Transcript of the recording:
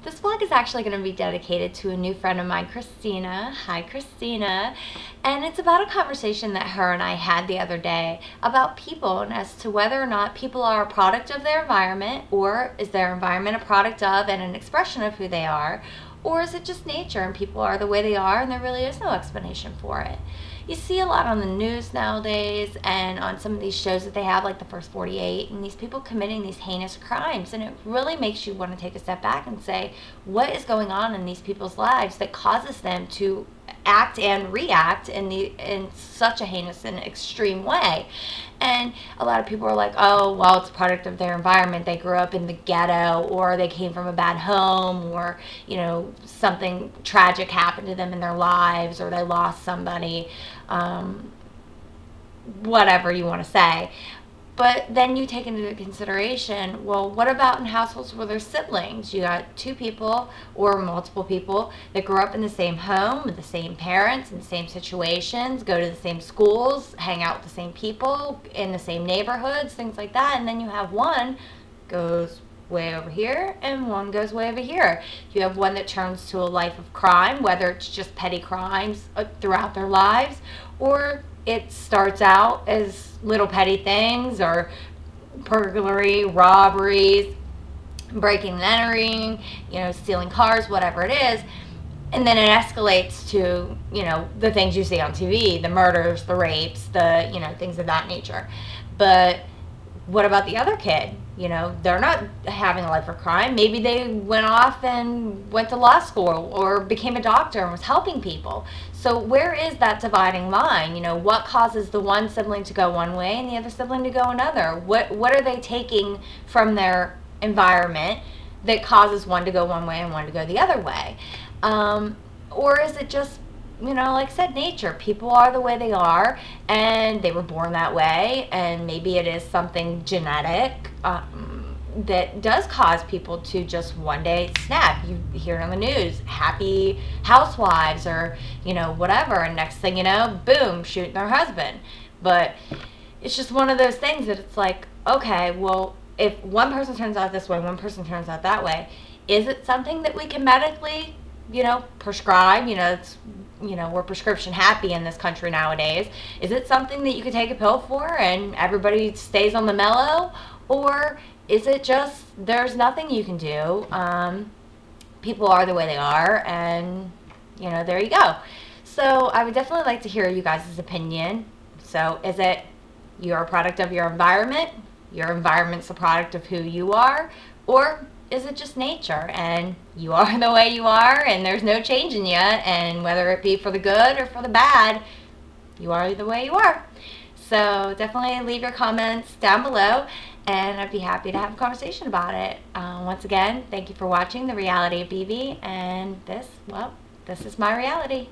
This vlog is actually going to be dedicated to a new friend of mine, Christina. Hi, Christina. And it's about a conversation that her and I had the other day about people and as to whether or not people are a product of their environment, or is their environment a product of and an expression of who they are, or is it just nature and people are the way they are and there really is no explanation for it. You see a lot on the news nowadays and on some of these shows that they have, like the First 48, and these people committing these heinous crimes, and it really makes you want to take a step back and say, what is going on in these people's lives that causes them to act and react in such a heinous and extreme way? And a lot of people are like, oh, well, it's a product of their environment. They grew up in the ghetto, or they came from a bad home, or, you know, something tragic happened to them in their lives, or they lost somebody, whatever you want to say. But then you take into consideration, well, what about in households where there's siblings? You got two people or multiple people that grew up in the same home with the same parents, in the same situations, go to the same schools, hang out with the same people, in the same neighborhoods, things like that. And then you have one goes way over here and one goes way over here. You have one that turns to a life of crime, whether it's just petty crimes throughout their lives, or it starts out as little petty things, or burglary, robberies, breaking and entering, you know, stealing cars, whatever it is. And then it escalates to, you know, the things you see on TV, the murders, the rapes, the, you know, things of that nature. But what about the other kid? You know, they're not having a life of crime. Maybe they went off and went to law school or became a doctor and was helping people. So where is that dividing line? You know, what causes the one sibling to go one way and the other sibling to go another? What are they taking from their environment that causes one to go one way and one to go the other way? Or is it just, you know, like I said, nature? People are the way they are, and they were born that way, and maybe it is something genetic that does cause people to just one day snap. You hear it on the news, happy housewives, or, you know, whatever, and next thing you know, boom, shooting their husband. But it's just one of those things that it's like, okay, well, if one person turns out this way, one person turns out that way, is it something that we can medically, you know, prescribe? You know, it's, you know, we're prescription happy in this country nowadays. Is it something that you could take a pill for and everybody stays on the mellow? Or is it just there's nothing you can do? People are the way they are, and, you know, there you go. So I would definitely like to hear you guys' opinion. So is it you're a product of your environment? Your environment's a product of who you are? Or is it just nature and you are the way you are and there's no changing you, and whether it be for the good or for the bad, you are the way you are? So definitely leave your comments down below, and I'd be happy to have a conversation about it. Once again, thank you for watching The Reality of BB, and this, well, this is my reality.